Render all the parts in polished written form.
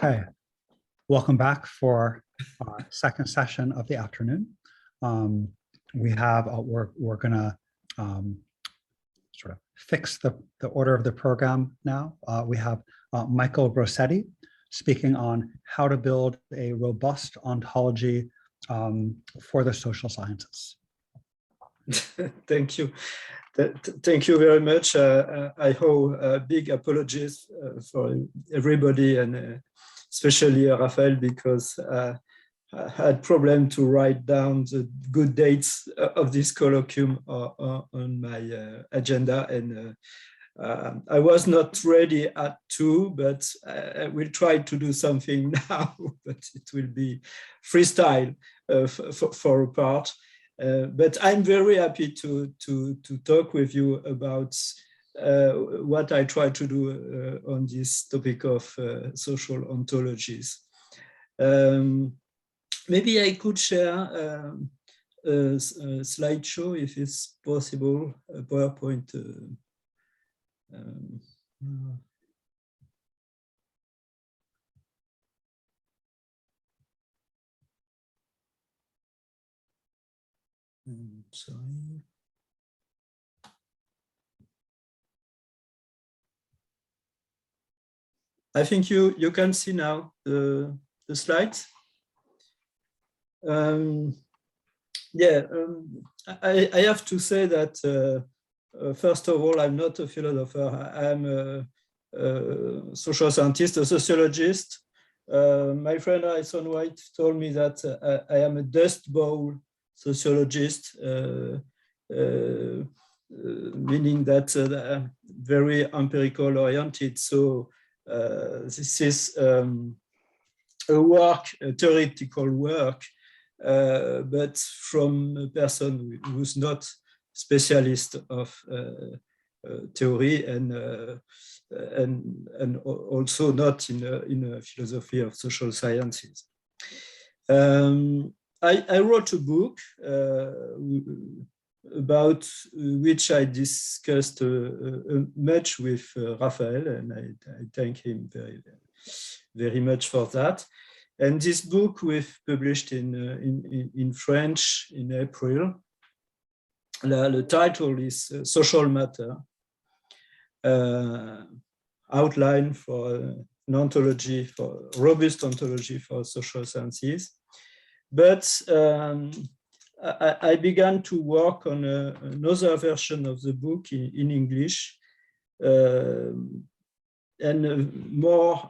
Okay, welcome back for our second session of the afternoon. We have, we're gonna sort of fix the order of the program now. We have Michael Grossetti speaking on how to build a robust ontology for the social sciences. Thank you. Thank you very much. I owe big apologies for everybody, and especially Raphael, because I had problem to write down the good dates of this colloquium on my agenda, and I was not ready at 2, but I will try to do something now, but it will be freestyle for a part. But I'm very happy to talk with you about what I try to do on this topic of social ontologies. Maybe I could share a slideshow if it's possible, a PowerPoint. Sorry. I think you can see now the slides. I have to say that first of all, I'm not a philosopher. I'm a social scientist, a sociologist. My friend Alison White told me that I am a dust bowl sociologist, meaning that I'm very empirical oriented. So this is a work, a theoretical work, but from a person who's not specialist of theory and also not in a philosophy of social sciences. I wrote a book about which I discussed much with Raphael, and I thank him very much for that. And this book we've published in French in April. The title is Social Matter, outline for an ontology, for robust ontology for social sciences. But I began to work on another version of the book in English, and more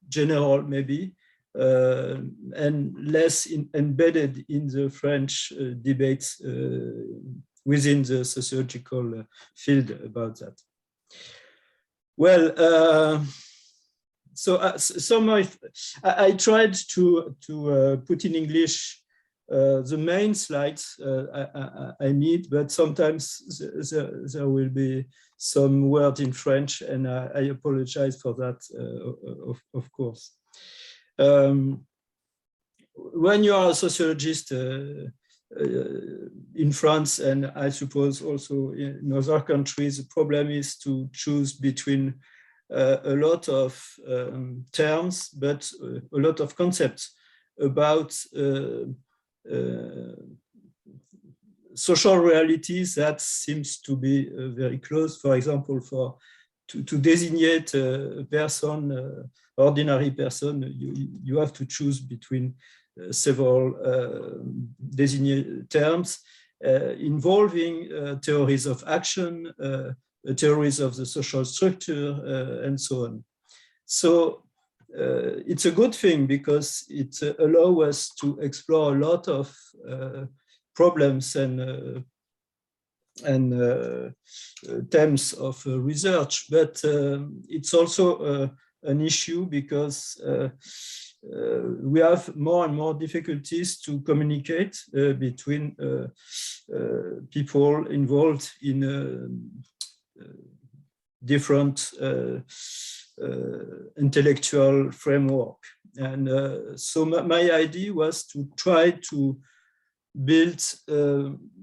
general maybe, and less embedded in the French debates within the sociological field about that. Well, I tried to put in English the main slides I need, but sometimes there will be some words in French, and I apologize for that, of course. When you are a sociologist in France, and I suppose also in other countries, the problem is to choose between a lot of terms, but a lot of concepts about social realities that seems to be very close. For example, to designate a person, ordinary person, you have to choose between several designated terms involving theories of action, theories of the social structure, and so on. So it's a good thing because it allows us to explore a lot of problems and themes of research, but it's also an issue because we have more and more difficulties to communicate between people involved in different intellectual framework. And so my idea was to try to build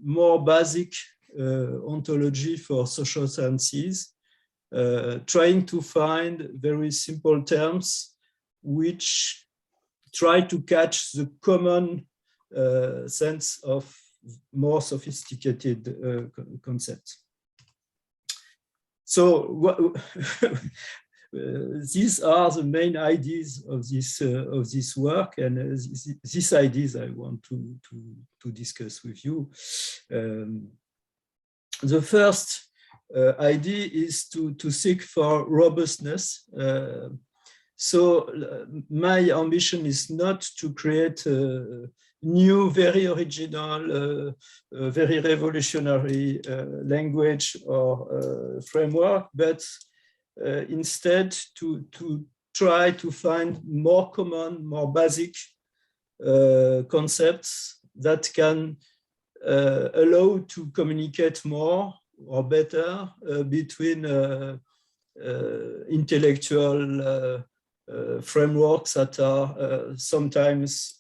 more basic ontology for social sciences, trying to find very simple terms which try to catch the common sense of more sophisticated concepts. So these are the main ideas of this work, and these ideas I want to discuss with you. The first idea is to seek for robustness. So my ambition is not to create a new, very original, very revolutionary language or framework, but instead to try to find more common, more basic concepts that can allow to communicate more or better between intellectual frameworks that are sometimes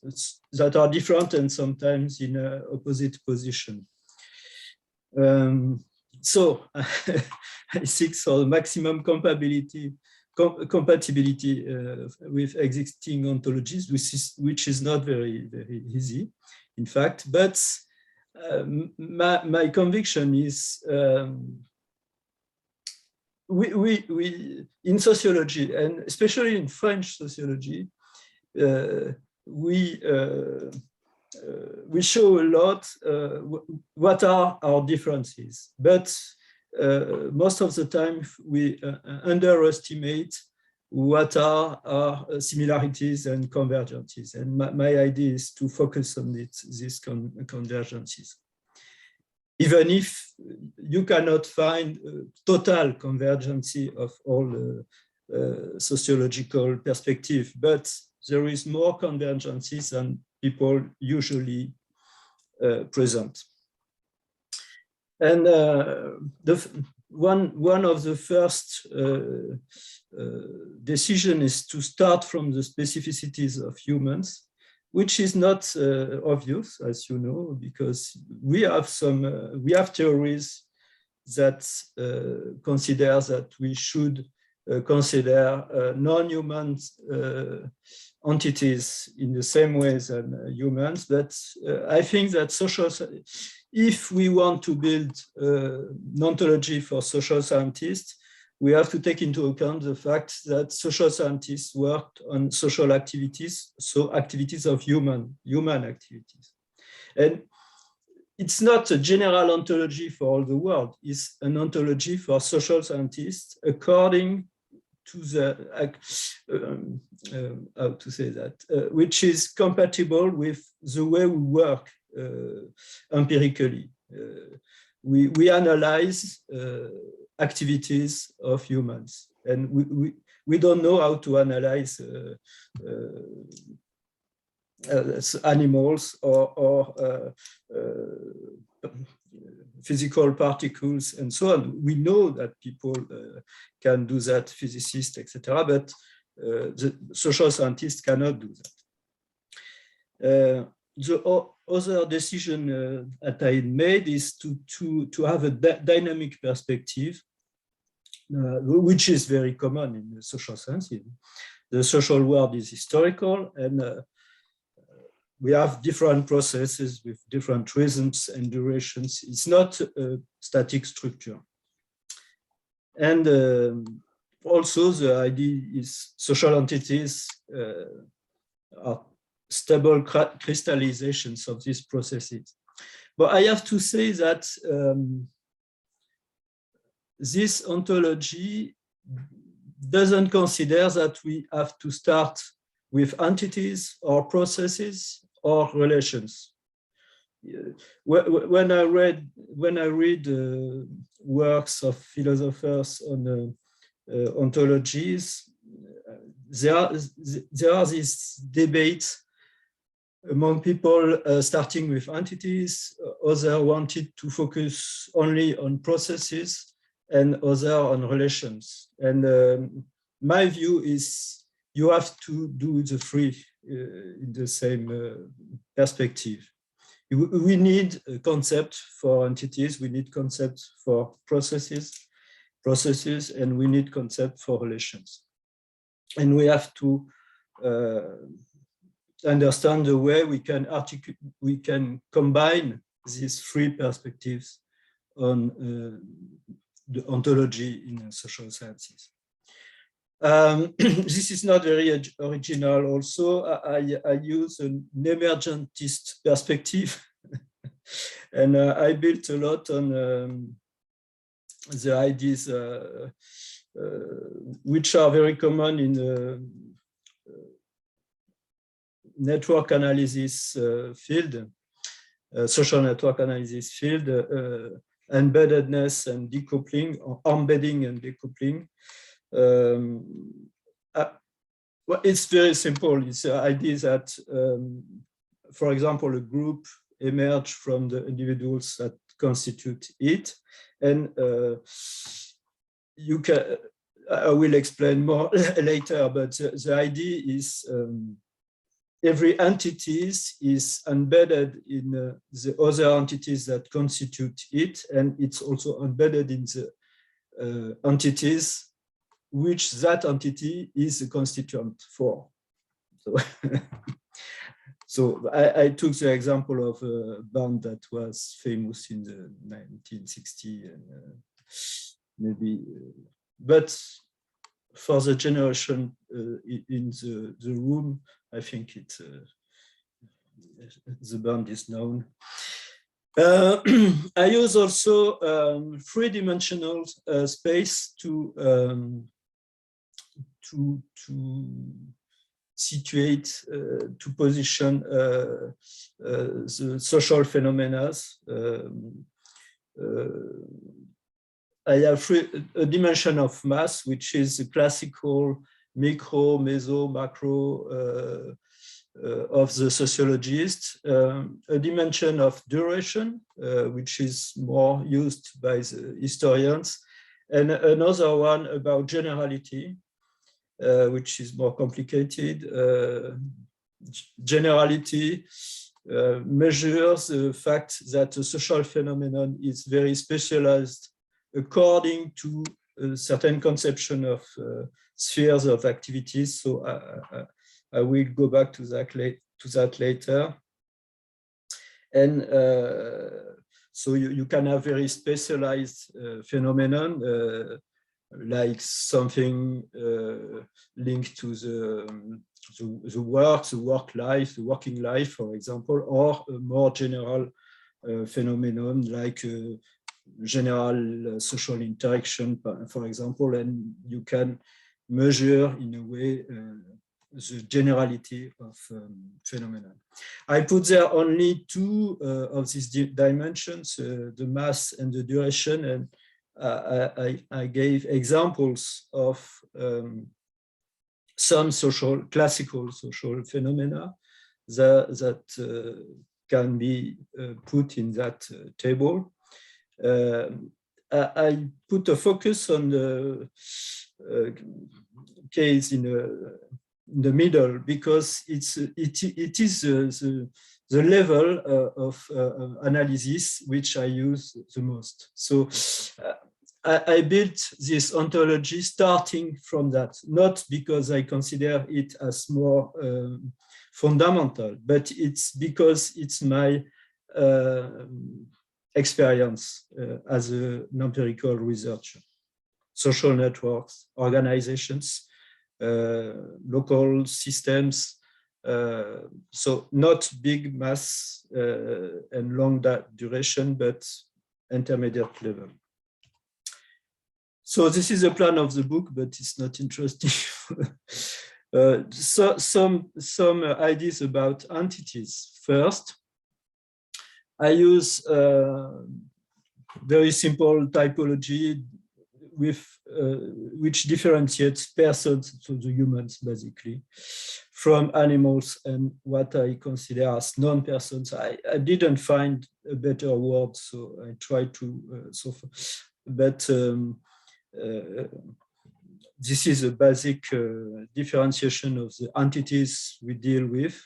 different and sometimes in opposite position. So I seek for maximum compatibility with existing ontologies, which is not very easy, in fact. But my conviction is we in sociology, and especially in French sociology, we show a lot what are our differences, but most of the time we underestimate what are our similarities and convergences. And my idea is to focus on these convergences. Even if you cannot find total convergence of all sociological perspective, but there is more convergences than people usually present. And one of the first decision is to start from the specificities of humans, which is not obvious, as you know, because we have theories that consider that we should consider non-human entities in the same way as humans. But I think that if we want to build an ontology for social scientists, we have to take into account the fact that social scientists worked on social activities, so activities of human activities. And it's not a general ontology for all the world, it's an ontology for social scientists according to the, how to say that, which is compatible with the way we work empirically. We analyze activities of humans, and we don't know how to analyze animals or physical particles and so on. We know that people can do that, physicists, etc., but the social scientists cannot do that. The other decision that I made is to have a dynamic perspective, which is very common in the social science. The social world is historical, and we have different processes with different rhythms and durations. It's not a static structure. And also the idea is social entities are stable crystallizations of these processes. But I have to say that this ontology doesn't consider that we have to start with entities or processes or relations. When I read works of philosophers on ontologies, there are these debates among people starting with entities. Others wanted to focus only on processes, and others on relations. And my view is you have to do the three in the same perspective. We need a concept for entities, we need concept for processes, and we need concept for relations. And we have to understand the way we can combine these three perspectives on the ontology in social sciences. This is not very original. Also, I use an emergentist perspective, and I built a lot on the ideas which are very common in network analysis field, social network analysis field, embeddedness and decoupling, or embedding and decoupling. Well, it's very simple. It's the idea that, for example, a group emerge from the individuals that constitute it, and you can. I will explain more later, but the idea is every entity is embedded in the other entities that constitute it, and it's also embedded in the entities which that entity is a constituent for. So, so I took the example of a band that was famous in the 1960s, and maybe, but for the generation in the room, I think it the band is known. I use also three-dimensional space to situate, to position the social phenomena. I have a dimension of mass, which is the classical micro, meso, macro of the sociologist, a dimension of duration, which is more used by the historians, and another one about generality, which is more complicated. Generality measures the fact that a social phenomenon is very specialized according to a certain conception of spheres of activities. So I will go back to that later. And so you can have very specialized phenomenon, like something linked to the work life, the working life, for example, or a more general phenomenon like general social interaction, for example, and you can measure in a way the generality of phenomena. I put there only two of these dimensions, the mass and the duration, and I gave examples of some classical social phenomena that can be put in that table. I put a focus on the case in the middle because it is the level of analysis which I use the most. So I built this ontology starting from that, not because I consider it as more fundamental, but it's because it's my experience as an empirical researcher. Social networks, organizations, local systems, so not big mass and long duration, but intermediate level. So this is a plan of the book, but it's not interesting. So some ideas about entities. First, I use very simple typology with which differentiates persons, so the humans basically, from animals and what I consider as non-persons. I didn't find a better word, so I tried to but this is a basic differentiation of the entities we deal with,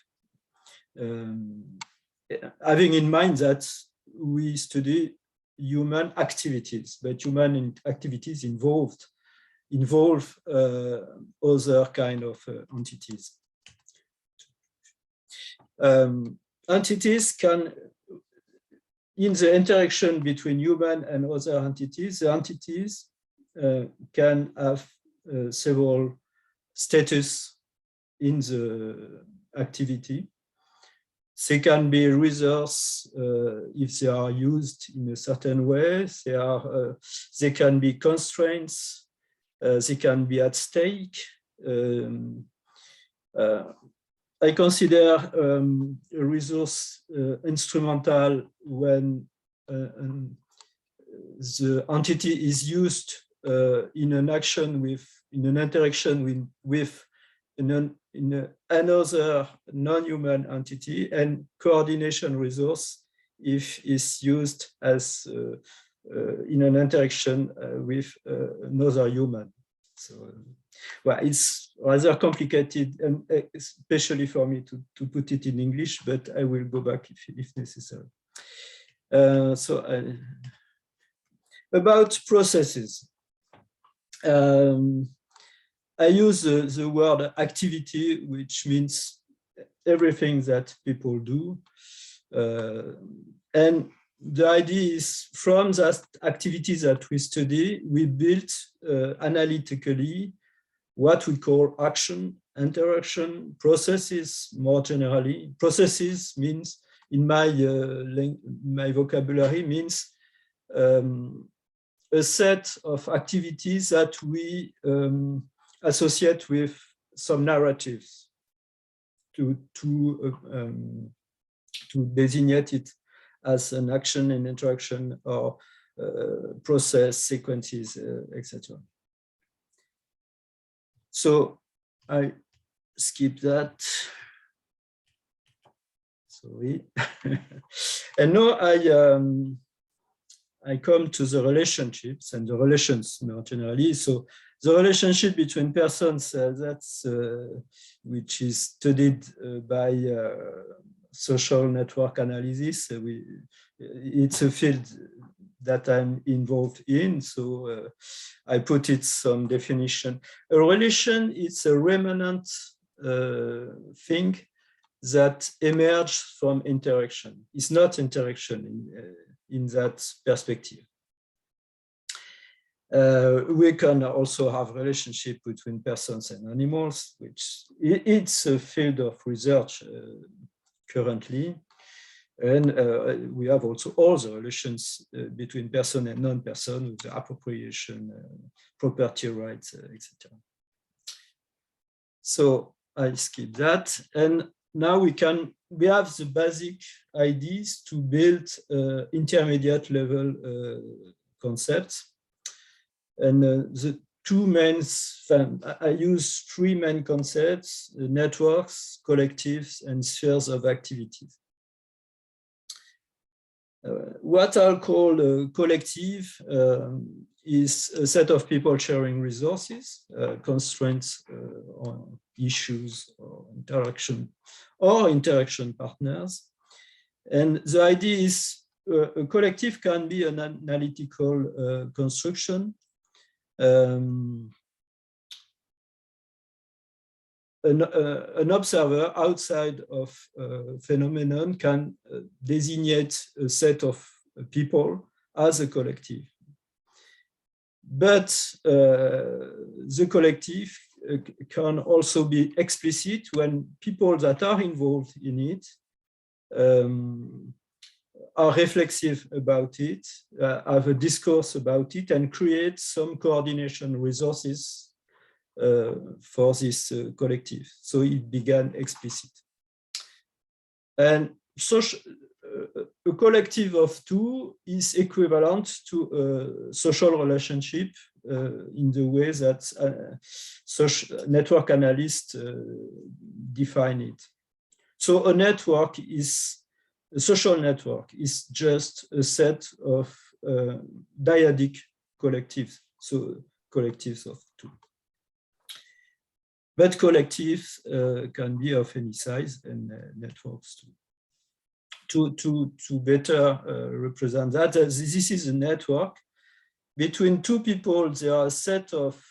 having in mind that we study human activities, but human activities involve other kind of entities. Entities can, in the interaction between human and other entities, the entities can have several status in the activity. They can be resource if they are used in a certain way. They can be constraints. They can be at stake. I consider a resource instrumental when the entity is used in an action in an interaction with another non-human entity, and coordination resource if it's used as in an interaction with another human. So, well, it's rather complicated, and especially for me to put it in English, but I will go back if necessary. About processes. I use the word activity, which means everything that people do. And the idea is from that activities that we study, we built analytically what we call action, interaction, processes more generally. Processes means, in my vocabulary, means a set of activities that we associate with some narratives to designate it as an action and interaction or process sequences, etc. So I skip that. Sorry. And now I come to the relationships and the relations more generally. So the relationship between persons, that's which is studied by social network analysis. It's a field that I'm involved in, so I put it some definition. A relation is a remnant thing that emerges from interaction. It's not interaction in that perspective. We can also have relationship between persons and animals, which it's a field of research currently. And we have also all the relations between person and non-person, with the appropriation, property rights, etc. So I skip that. And now we have the basic ideas to build intermediate level concepts. And the two main, I use three main concepts: networks, collectives, and spheres of activities. What I'll call a collective is a set of people sharing resources, constraints, or issues, or interaction partners. And the idea is a collective can be an analytical construction. An observer outside of a phenomenon can designate a set of people as a collective. But the collective can also be explicit when people that are involved in it are reflexive about it, have a discourse about it, and create some coordination resources for this collective. So it began explicit. And a collective of two is equivalent to a social relationship in the way that network analysts define it. So a network is, a social network is just a set of dyadic collectives, so collectives of two. But collectives can be of any size, and networks too. To better represent that, this is a network. Between two people, there are a set of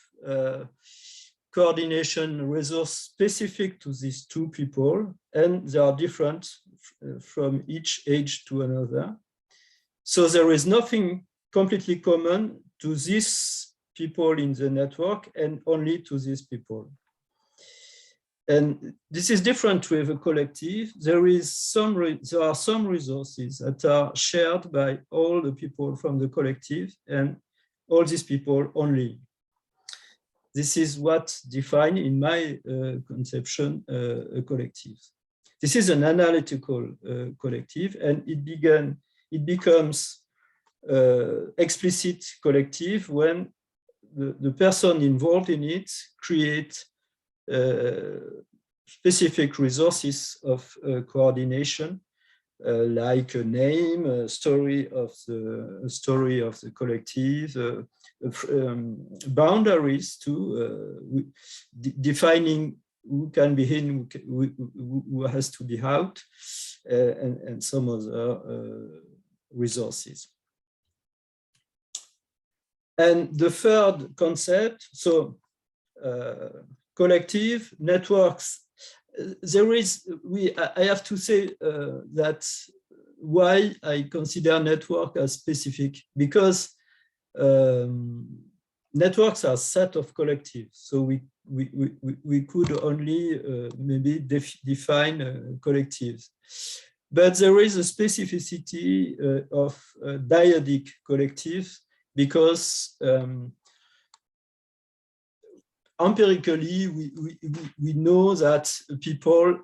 coordination resource specific to these two people, and they are different from each age to another. So there is nothing completely common to these people in the network and only to these people. And this is different with a collective. There are some resources that are shared by all the people from the collective and all these people only. This is what defines, in my conception, a collective. This is an analytical collective, and it becomes explicit collective when the person involved in it creates specific resources of coordination, like a name, a story of the collective, boundaries too, defining who can be in, who has to be out, and some other resources. And the third concept, so collective networks. I have to say that why I consider network as specific, because networks are a set of collectives. So we could only maybe define collectives. But there is a specificity of dyadic collectives, because empirically, we know that people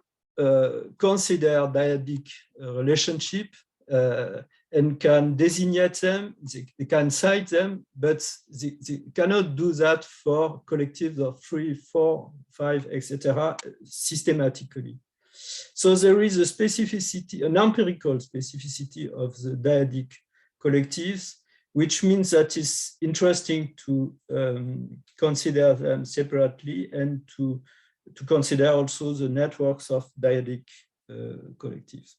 consider dyadic relationship and can designate them, they can cite them, but they cannot do that for collectives of 3, 4, 5, etc. systematically. So there is a specificity, an empirical specificity of the dyadic collectives, which means that it's interesting to consider them separately and to consider also the networks of dyadic collectives.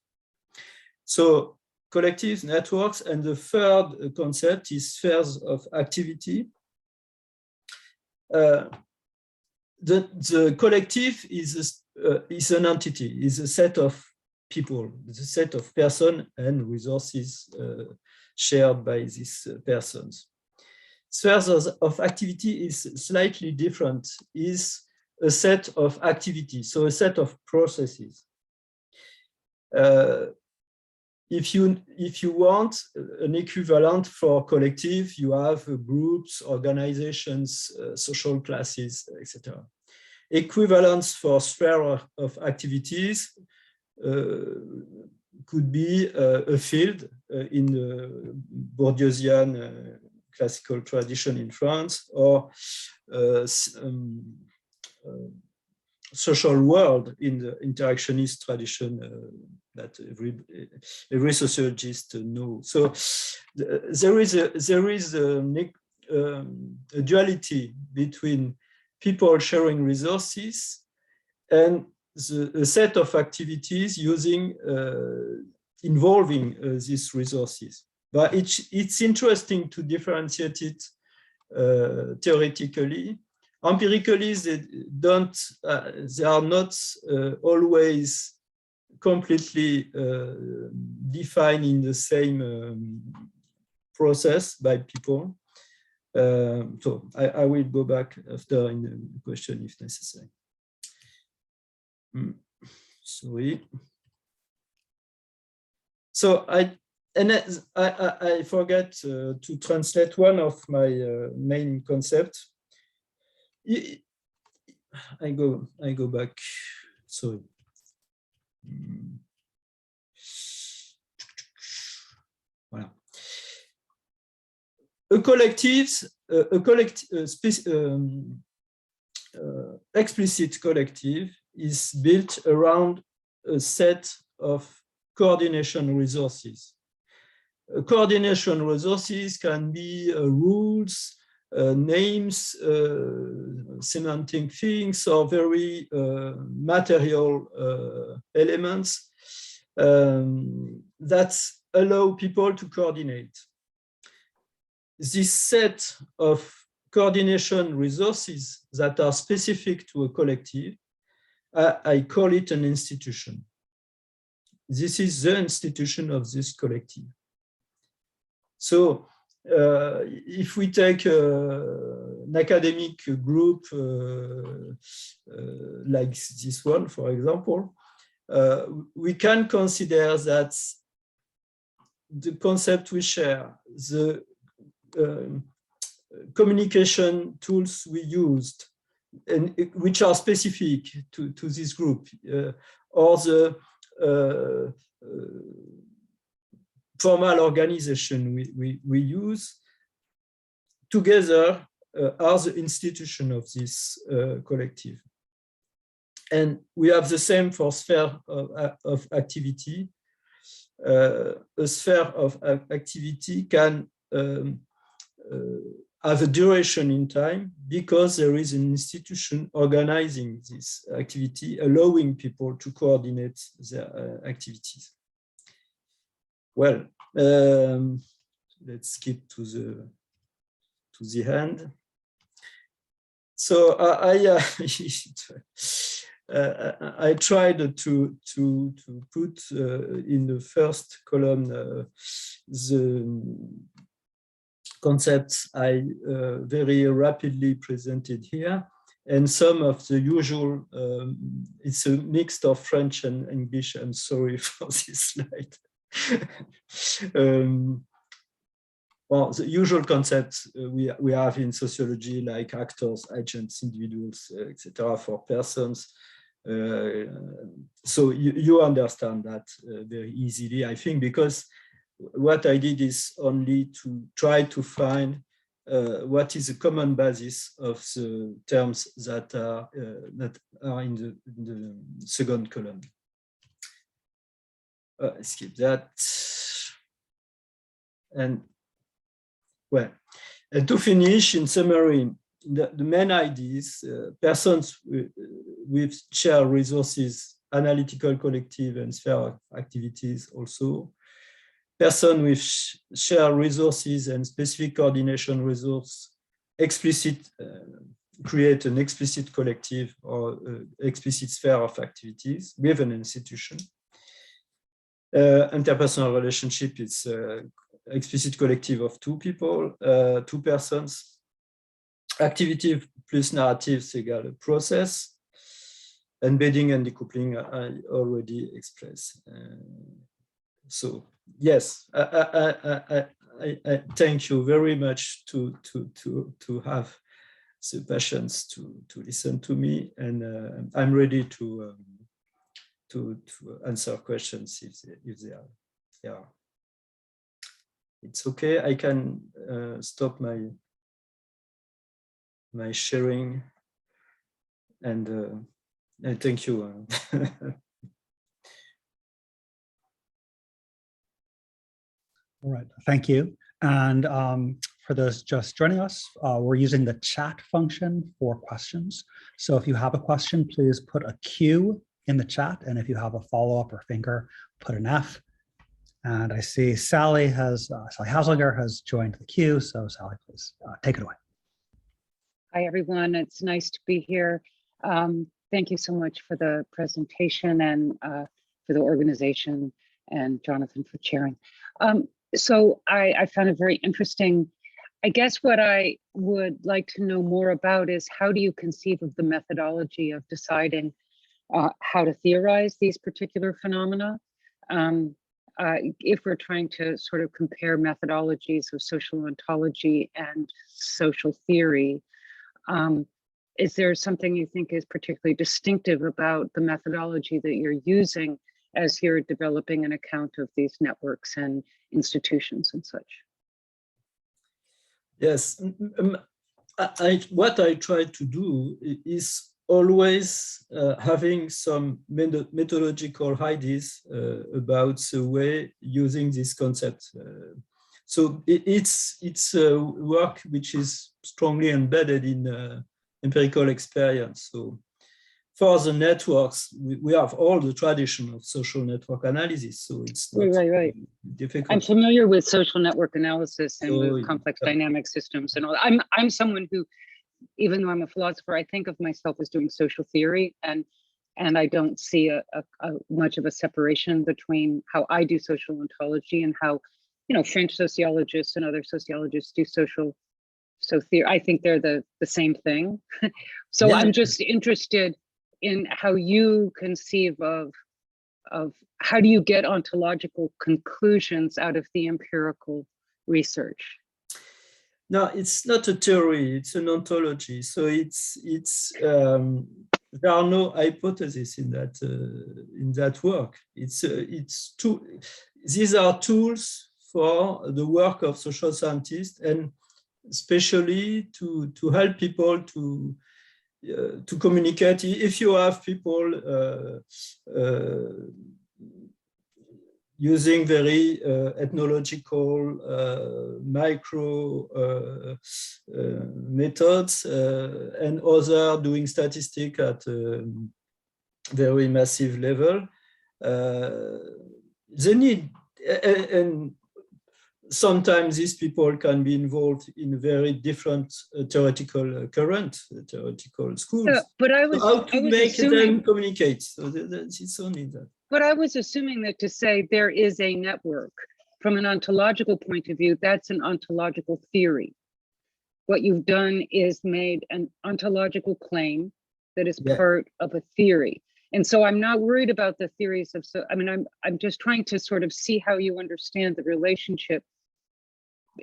So collectives, networks, and the third concept is spheres of activity. The collective is an entity, is a set of people, it's a set of persons and resources shared by these persons. Spheres of activity is slightly different, is a set of activities, so a set of processes. If you want an equivalent for collective, you have groups, organizations, social classes, etc. Equivalents for sphere of activities could be a field in the Bourdieusian classical tradition in France, or social world in the interactionist tradition that every sociologist knows. So there is a duality between people sharing resources and a set of activities involving these resources. But it's interesting to differentiate it theoretically. Empirically, they are not always completely defined in the same process by people. So I will go back after in the question if necessary. Sorry. So I forget to translate one of my main concepts. I go back. Sorry. Voilà. Explicit collective is built around a set of coordination resources. Coordination resources can be rules, names, semantic things, or very material elements that allow people to coordinate. This set of coordination resources that are specific to a collective, I call it an institution. This is the institution of this collective. So if we take an academic group like this one, for example, we can consider that the concept we share, the communication tools we used, and which are specific to this group, or the formal organization we use, together are the institution of this collective. And we have the same for sphere of activity. A sphere of activity can have a duration in time because there is an institution organizing this activity, allowing people to coordinate their activities. Well, let's skip to the end. So I tried to put in the first column the concepts I very rapidly presented here, and some of the usual, it's a mix of French and English. I'm sorry for this slide. Well, the usual concepts we have in sociology, like actors, agents, individuals, etc., for persons. So you understand that very easily, I think, because what I did is only to try to find what is the common basis of the terms that are in the second column. Skip that. And well, and to finish, in summary, the main ideas, persons with shared resources, analytical collective and sphere of activities also, person with shared resources and specific coordination resource, explicit, create an explicit collective or explicit sphere of activities with an institution. Interpersonal relationship is explicit collective of two people, two persons. Activity plus narratives equal process. Embedding and decoupling I already expressed. So yes, I thank you very much to have the patience to listen to me, and I'm ready to answer questions if they are. Yeah, it's okay. I can stop my sharing, and thank you. All right, thank you. And for those just joining us, we're using the chat function for questions. So if you have a question, please put a Q in the chat. And if you have a follow-up or finger, put an F. And I see Sally Hauslinger has joined the queue. So Sally, please take it away. Hi, everyone. It's nice to be here. Thank you so much for the presentation and for the organization, and Jonathan for chairing. So I found it very interesting. I guess what I would like to know more about is, how do you conceive of the methodology of deciding how to theorize these particular phenomena? If we're trying to sort of compare methodologies of social ontology and social theory, is there something you think is particularly distinctive about the methodology that you're using as you're developing an account of these networks and institutions and such? Yes, what I try to do is always having some methodological ideas about the way using this concept. So it's a work which is strongly embedded in empirical experience. So for the networks, we have all the tradition of social network analysis, so it's not right. difficult. I'm familiar with social network analysis and So, with complex dynamic systems and all. I'm someone who, even though I'm a philosopher, I think of myself as doing social theory, and I don't see a much of a separation between how I do social ontology and how, French sociologists and other sociologists do social theory. I think they're the same thing. So Yeah. I'm just interested in how you conceive of how do you get ontological conclusions out of the empirical research? No, it's not a theory, it's an ontology. So there are no hypotheses in that work. These are tools for the work of social scientists, and especially to help people to communicate. If you have people using very ethnological micro methods and other doing statistics at a very massive level, they need, and sometimes these people can be involved in very different theoretical schools. Yeah, but so how to make them communicate. So it's only that. But I was assuming that to say there is a network from an ontological point of view, that's an ontological theory. What you've done is made an ontological claim that is part of a theory. And so I'm not worried about the theories of, I'm just trying to sort of see how you understand the relationship.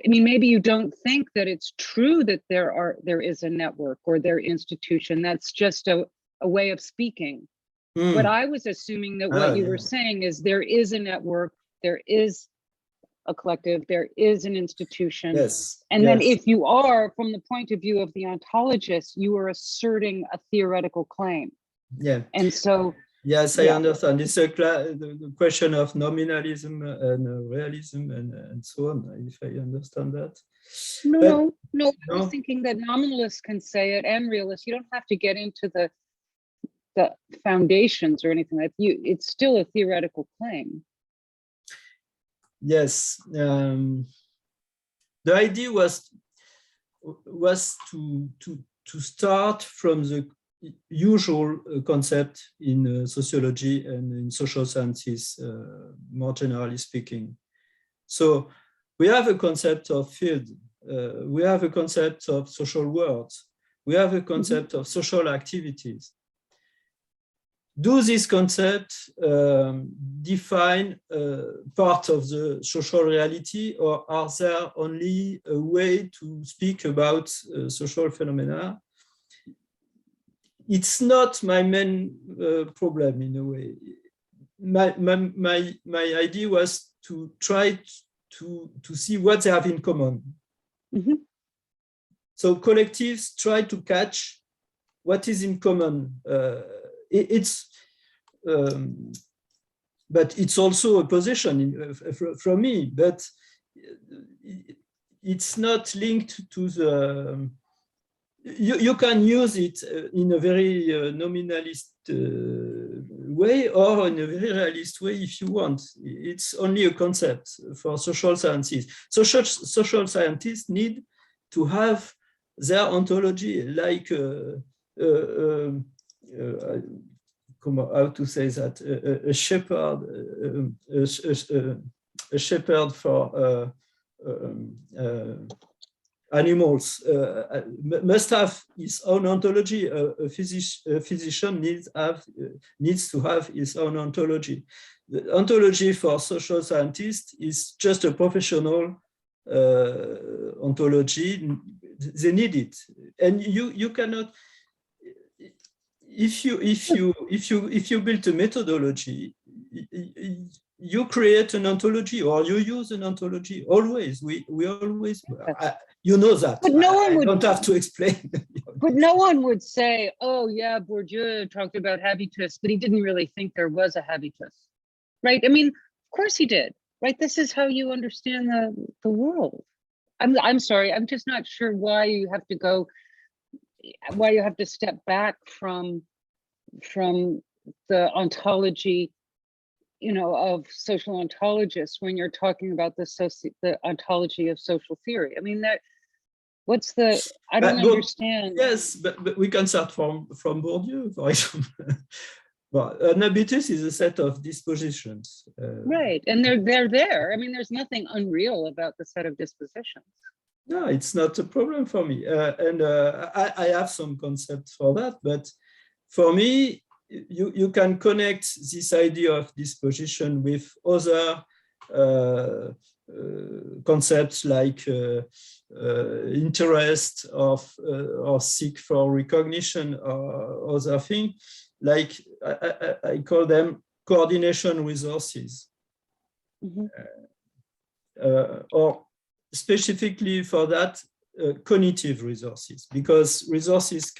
I mean, maybe you don't think that it's true that there is a network or their institution. That's just a way of speaking. But I was assuming that what you were saying is there is a network, there is a collective, there is an institution. Yes. And then if you are, from the point of view of the ontologist, you are asserting a theoretical claim. Yeah. And so. Yes, I understand. It's the question of nominalism and realism and so on, if I understand that. No. I was thinking that nominalists can say it and realists. You don't have to get into the foundations or anything like that. It's still a theoretical claim. Yes. The idea was to start from the usual concept in sociology and in social sciences, more generally speaking. So we have a concept of field, we have a concept of social worlds, we have a concept of social activities. Do these concepts define part of the social reality, or are there only a way to speak about social phenomena? It's not my main problem in a way. My idea was to try to see what they have in common. So collectives try to catch what is in common. But it's also a position from me, but it's not linked to the. You can use it in a very nominalist way or in a very realist way if you want. It's only a concept for social sciences. Social scientists need to have their ontology, like how to say that, a shepherd for animals must have his own ontology. A physician needs to have his own ontology. The ontology for social scientists is just a professional ontology. They need it, and you cannot. If you build a methodology, you create an ontology, or you use an ontology. Always, we always. You know that. But no one would. I don't have to explain. But no one would say, "Oh yeah, Bourdieu talked about habitus, but he didn't really think there was a habitus," right? I mean, of course he did, right? This is how you understand the world. I'm sorry, I'm just not sure why you have to step back from from the ontology, of social ontologists when you're talking about the ontology of social theory. I mean, I don't understand. Yes, but we can start from Bourdieu, for example. Well, an habitus is a set of dispositions. Right, and they're there. I mean, there's nothing unreal about the set of dispositions. No, it's not a problem for me. I have some concepts for that, but for me, you can connect this idea of disposition with other concepts like interest or seek for recognition or other thing. Like I call them coordination resources. Mm-hmm. Or specifically for that, cognitive resources, because resources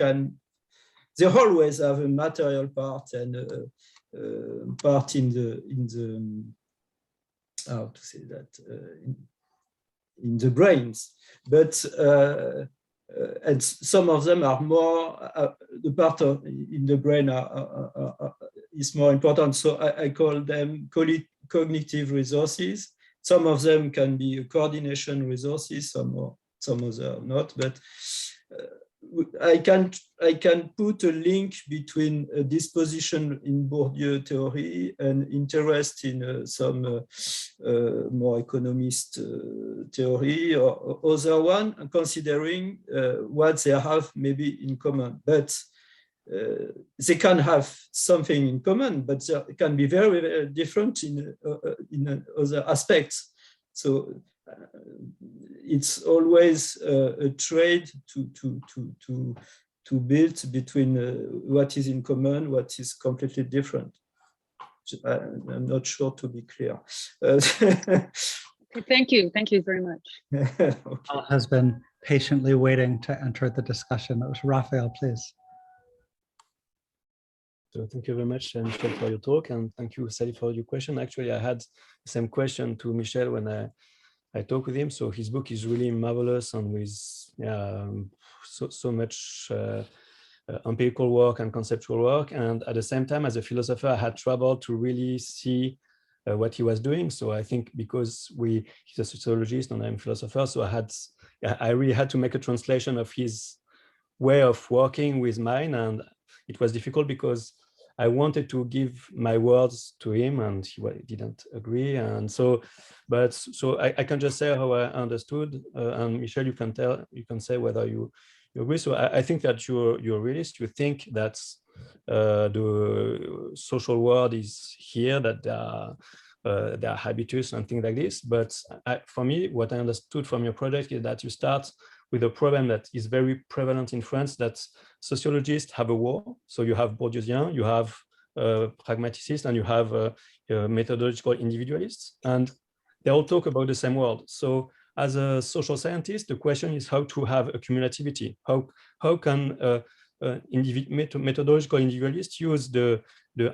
they always have a material part and part in the how to say that in the brains, but and some of them are more the part in the brain is more important. So I call them cognitive resources. Some of them can be coordination resources, some other not, but I can put a link between a disposition in Bourdieu theory and interest in some more economist theory or other one, considering what they have maybe in common. But they can have something in common, but they can be very, very different in other aspects. So it's always a trade to build between what is in common, what is completely different. I'm not sure to be clear. Okay, thank you very much. Okay. Has been patiently waiting to enter the discussion. That was Raphael, please. So thank you very much, Michel, for your talk, and thank you, Sally, for your question. Actually, I had the same question to Michel when I talked with him. So his book is really marvelous and with so much empirical work and conceptual work. And at the same time, as a philosopher, I had trouble to really see what he was doing. So I think because he's a sociologist and I'm a philosopher, so I really had to make a translation of his way of working with mine, and it was difficult because I wanted to give my words to him and he didn't agree. And so I can just say how I understood, and Michel, you can say whether you agree. So I think that you're a realist. You think that the social world is here, that there are habitus and things like this. But for me, what I understood from your project is that you start with a problem that is very prevalent in France, that sociologists have a war. So you have Bourdieusian, you have pragmaticists, and you have methodological individualists, and they all talk about the same world. So as a social scientist, the question is how to have a cumulativity. How can methodological individualists use the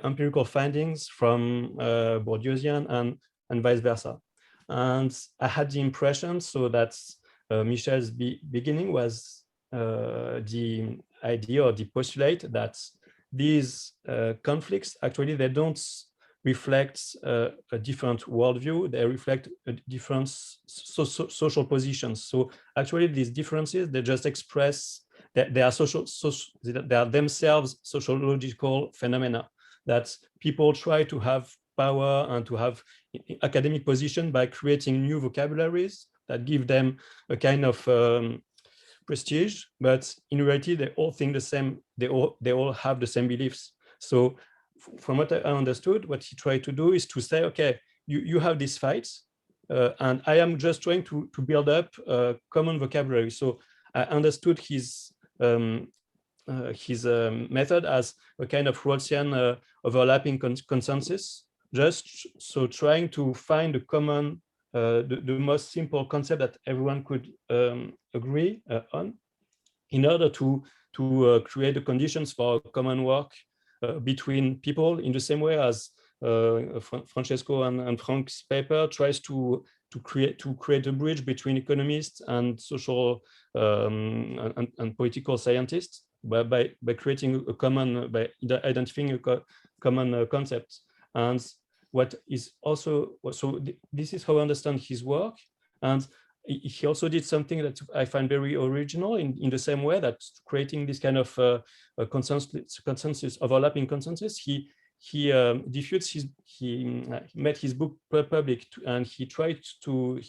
empirical findings from Bourdieusian and vice versa? And I had the impression, so that Michel's beginning was the idea or the postulate that these conflicts, actually, they don't reflect a different worldview, they reflect a different social positions. So actually these differences, they just express that they are themselves sociological phenomena, that people try to have power and to have academic position by creating new vocabularies that give them a kind of prestige, but in reality they all think the same, they all have the same beliefs. So from what I understood, what he tried to do is to say, okay, you have these fights, and I am just trying to build up a common vocabulary. So I understood his method as a kind of Rawlsian overlapping consensus, just so trying to find a common, the most simple concept that everyone could agree on, in order to create the conditions for common work between people, in the same way as Francesco and Frank's paper tries to create a bridge between economists and social and political scientists. by creating a common, by identifying a common concept. And what is also, so this is how I understand his work. And he also did something that I find very original in the same way that creating this kind of consensus, overlapping consensus. He diffused he made his book public, and he tried to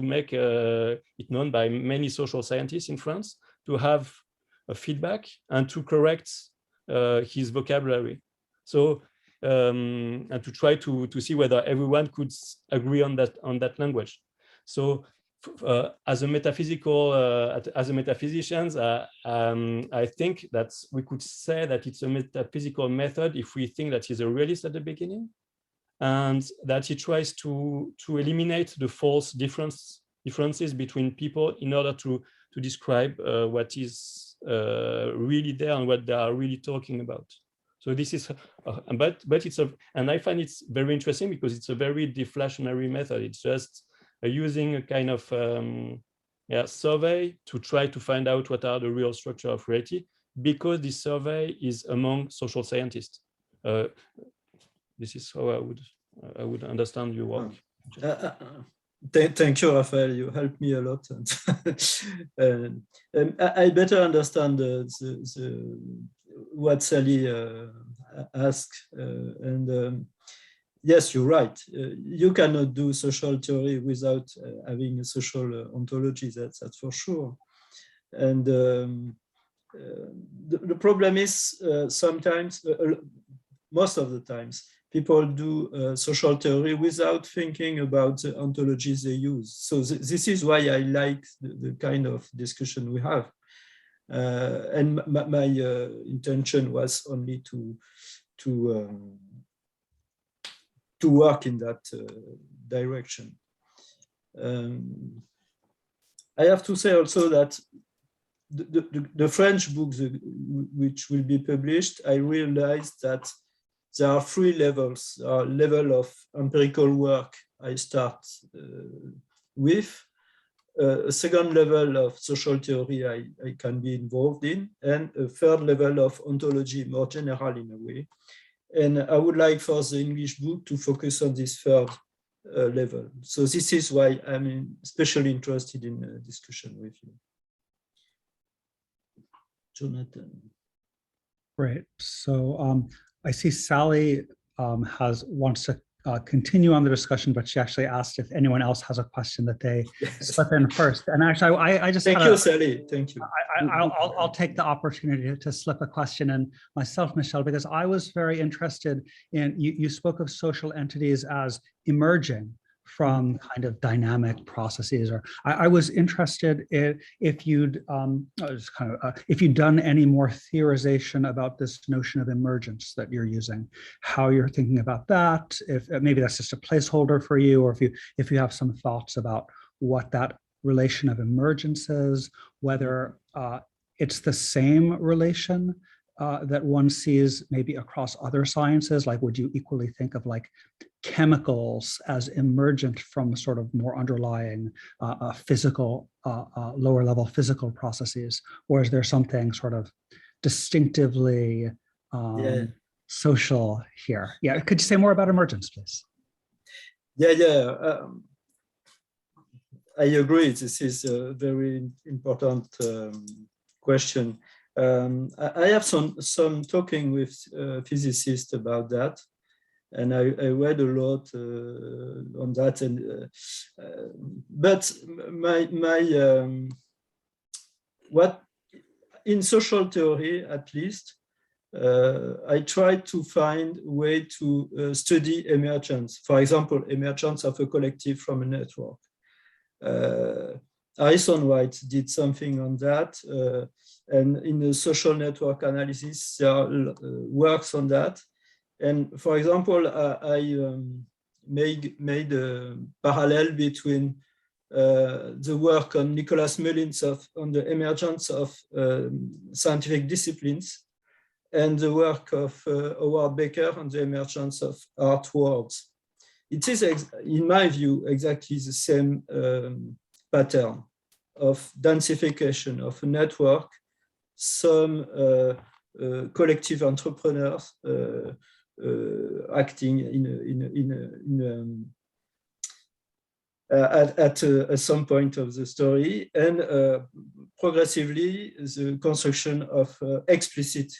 make it known by many social scientists in France, to have a feedback and to correct his vocabulary. So and to try to see whether everyone could agree on that language. So as a metaphysician, I think that we could say that it's a metaphysical method if we think that he's a realist at the beginning, and that he tries to eliminate the false differences between people in order to describe what is really there and what they are really talking about. So this is, but it's and I find it's very interesting because it's a very deflationary method. It's just using a kind of survey to try to find out what are the real structure of reality, because this survey is among social scientists. This is how I would understand your work. Thank you, Raphael. You helped me a lot. I better understand what Sally asked. Yes, you're right. You cannot do social theory without having a social ontology. That's for sure. And the problem is sometimes, most of the times, people do social theory without thinking about the ontologies they use. So this is why I like the kind of discussion we have. And my intention was only to work in that direction. I have to say also that the French books which will be published, I realized that there are 3 levels. Level of empirical work I start with, a second level of social theory I can be involved in, and a third level of ontology, more general in a way. And I would like for the English book to focus on this third level. So this is why I'm especially interested in a discussion with you. Jonathan. Great. So I see Sally wants to continue on the discussion, but she actually asked if anyone else has a question that they slip in first. And actually, I just thank you, Sally. Thank you. I'll take the opportunity to slip a question in myself, Michelle, because I was very interested in you spoke of social entities as emerging from kind of dynamic processes, or I was interested in if you'd if you'd done any more theorization about this notion of emergence that you're using, how you're thinking about that, if maybe that's just a placeholder for you, or if you have some thoughts about what that relation of emergence is, whether it's the same relation that one sees maybe across other sciences, like would you equally think of like chemicals as emergent from sort of more underlying physical, lower level physical processes, or is there something sort of distinctively social here? Yeah, could you say more about emergence, please? I agree. This is a very important question. I have some talking with physicists about that, and I read a lot on that. And but what in social theory, at least, I try to find a way to study emergence. For example, emergence of a collective from a network. Harrison White did something on that, and in the social network analysis, there are works on that. And for example, I made a parallel between the work on Nicholas Mullins on the emergence of scientific disciplines and the work of Howard Baker on the emergence of art worlds. It is, in my view, exactly the same pattern of densification of a network some collective entrepreneurs acting at some point of the story, and progressively the construction of explicit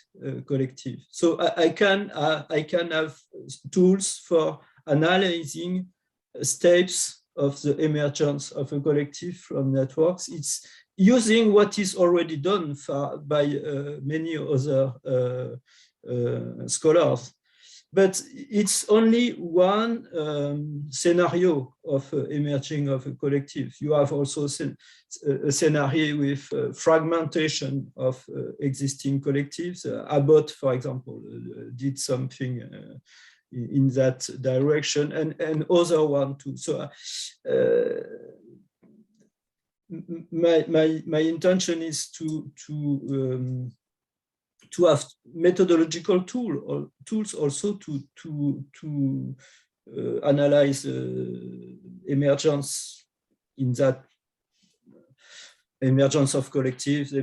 collective. So I can have tools for analyzing steps of the emergence of a collective from networks. It's using what is already done by many other scholars. But it's only one scenario of emerging of a collective. You have also a scenario with fragmentation of existing collectives. Abbott, for example, did something in that direction, and other one too. So my intention is to have methodological tools also to analyze emergence in that emergence of collectives,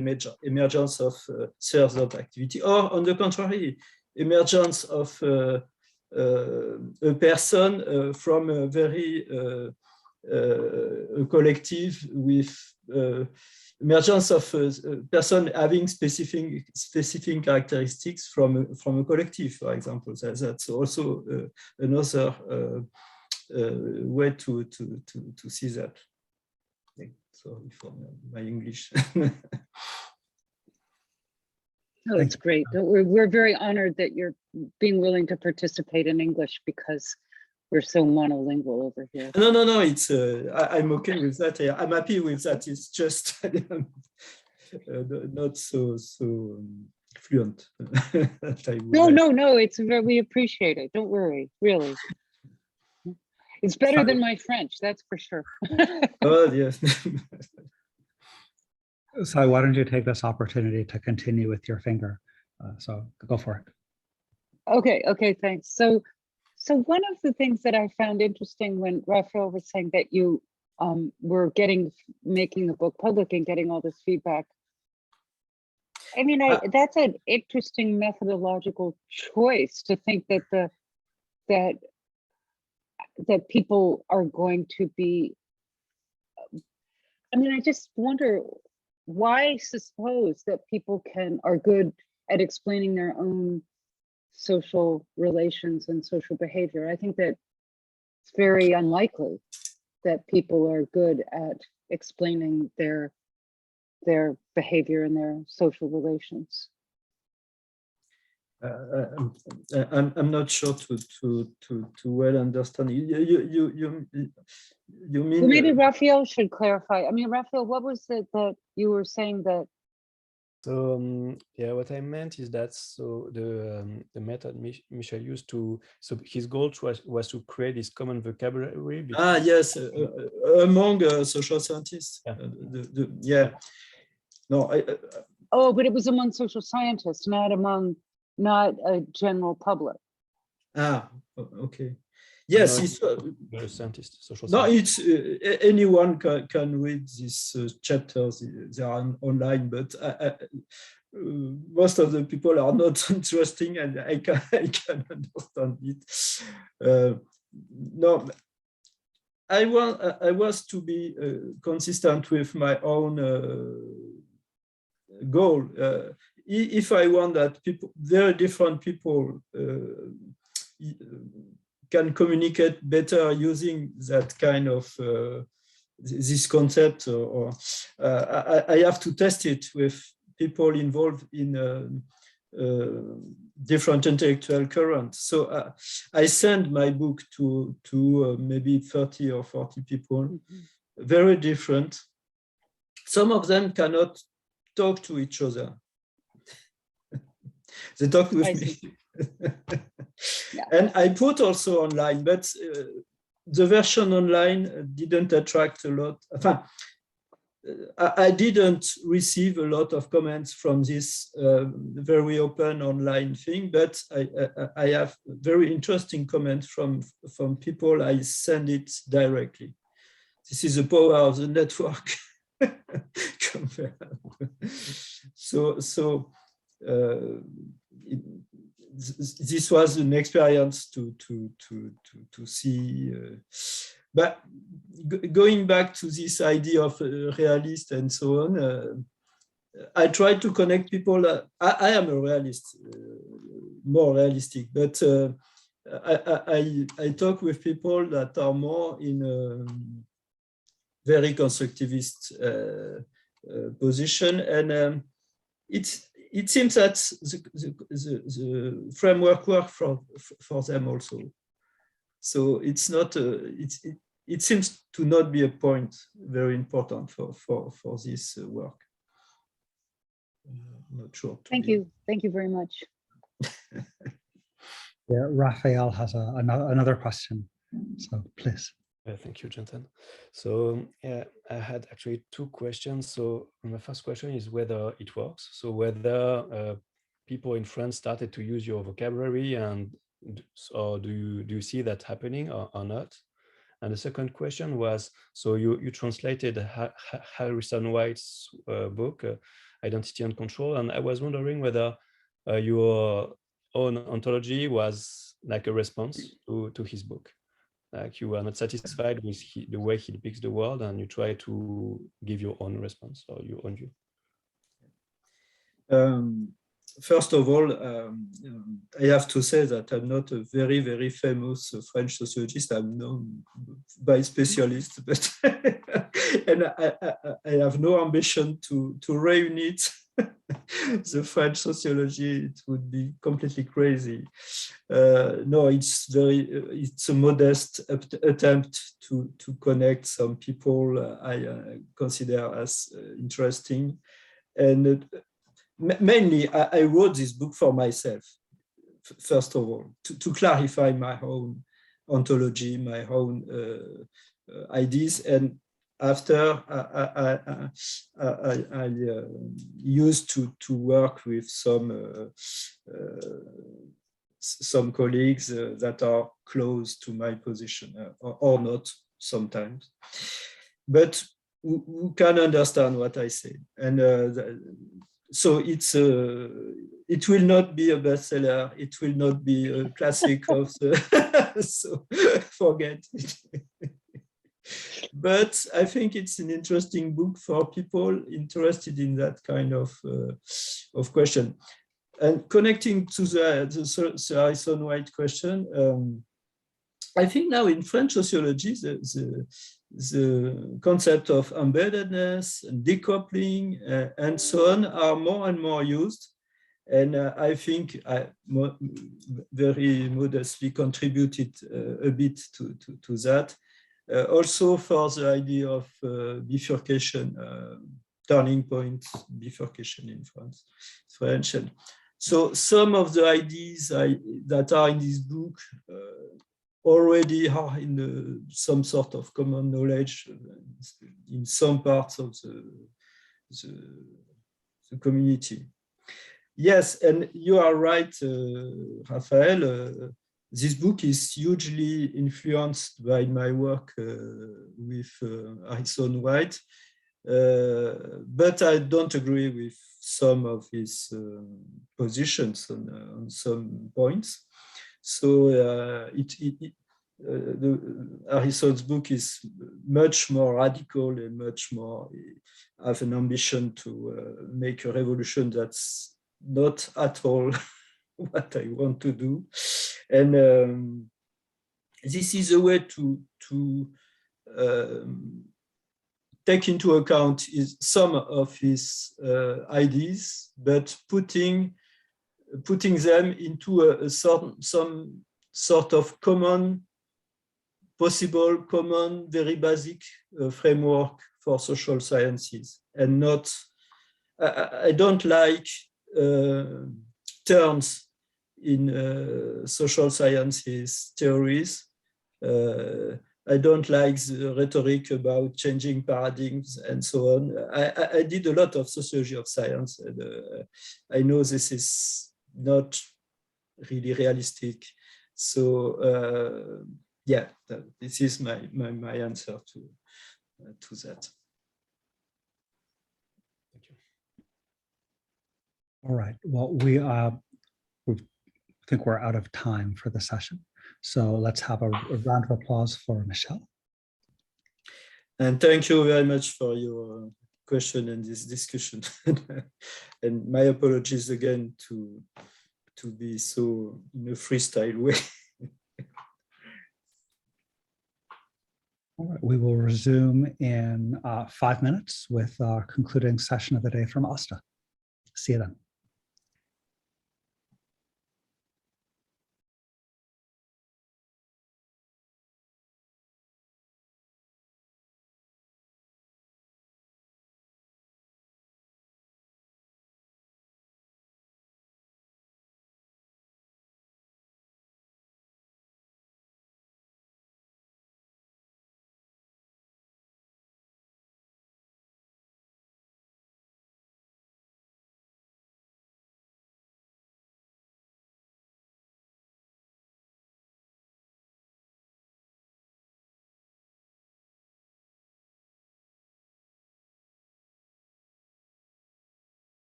emergence of spheres of activity, or on the contrary, emergence of a person from a very collective with emergence of a person having specific characteristics from a collective, for example. That's also another way to see that. Sorry for my English. Oh, it's great. We're very honored that you're being willing to participate in English, because we're so monolingual over here. No. It's I'm okay with that. I'm happy with that. It's just not so fluent. No. It's we appreciate it. Don't worry. Really, it's better than my French. That's for sure. Oh yes. So why don't you take this opportunity to continue with your finger? So go for it. Okay, thanks. So one of the things that I found interesting when Raphael was saying that you were making the book public and getting all this feedback. I mean, that's an interesting methodological choice to think that that people are going to be. I mean, I just wonder, why suppose that people are good at explaining their own social relations and social behavior? I think that it's very unlikely that people are good at explaining their behavior and their social relations. I'm not sure to well understand. You mean? Well, maybe Raphael should clarify. I mean, Raphael, what was it that you were saying that? So yeah, what I meant is that the method Michel used to, so his goal was to create this common vocabulary. Yes, among social scientists. Yeah. No, oh, but it was among social scientists, not a general public. Okay. Yes, no, it's scientist, social no, scientist. it's anyone can read these chapters. They are online, but most of the people are not interesting, and I can understand it. No, I was to be consistent with my own goal. If I want that very different people can communicate better using that kind of this concept, or I have to test it with people involved in different intellectual currents. So I send my book to maybe 30 or 40 people, very different. Some of them cannot talk to each other. They talk with me. Yeah. And I put also online, but the version online didn't attract a lot. I didn't receive a lot of comments from this very open online thing, but I have very interesting comments from people. I send it directly. This is the power of the network. This was an experience to see. But going back to this idea of realist and so on, I try to connect people. I am a realist, more realistic, but I talk with people that are more in a very constructivist position, and it seems that the framework works for them also. So it's not it seems to not be a point very important for this work. Not sure. Thank you very much. Yeah, Raphael has another question, so please. Thank you, Jonathan. So yeah, I had actually two questions. So my first question is whether it works. So whether people in France started to use your vocabulary, and or do you see that happening or not? And the second question was, so you translated Harrison White's book, Identity and Control, and I was wondering whether your own ontology was like a response to his book. Like you are not satisfied with the way he depicts the world, and you try to give your own response or your own view. First of all, I have to say that I'm not a very, very famous French sociologist. I'm known by specialists, but and I have no ambition to reunite the French sociology. It would be completely crazy. No, it's a modest attempt to connect some people I consider as interesting, and mainly I wrote this book for myself. First of all, to clarify my own ontology, my own ideas, and after I used to work with some colleagues that are close to my position or not sometimes, but who can understand what I say. And so it will not be a bestseller. It will not be a classic of the so forget it. But I think it's an interesting book for people interested in that kind of question. And connecting to the Harrison White question, I think now in French sociology, the concept of embeddedness and decoupling and so on are more and more used. And I think I very modestly contributed a bit to that. Also for the idea of bifurcation, turning point bifurcation in French. And so some of the ideas that are in this book already are in some sort of common knowledge in some parts of the community. Yes, and you are right, Raphael. This book is hugely influenced by my work with Harrison White, but I don't agree with some of his positions on some points. So Harrison's book is much more radical and much more have an ambition to make a revolution that's not at all what I want to do. And this is a way to take into account some of his ideas, but putting them into some sort of possible common, very basic framework for social sciences, and not. I don't like terms in social sciences theories. I don't like the rhetoric about changing paradigms and so on. I did a lot of sociology of science, and I know this is not really realistic. So yeah, this is my answer to that. All right. Well, we think we're out of time for the session. So let's have a round of applause for Michel. And thank you very much for your question and this discussion. And my apologies again to be so in a freestyle way. All right, we will resume in 5 minutes with our concluding session of the day from Asta. See you then.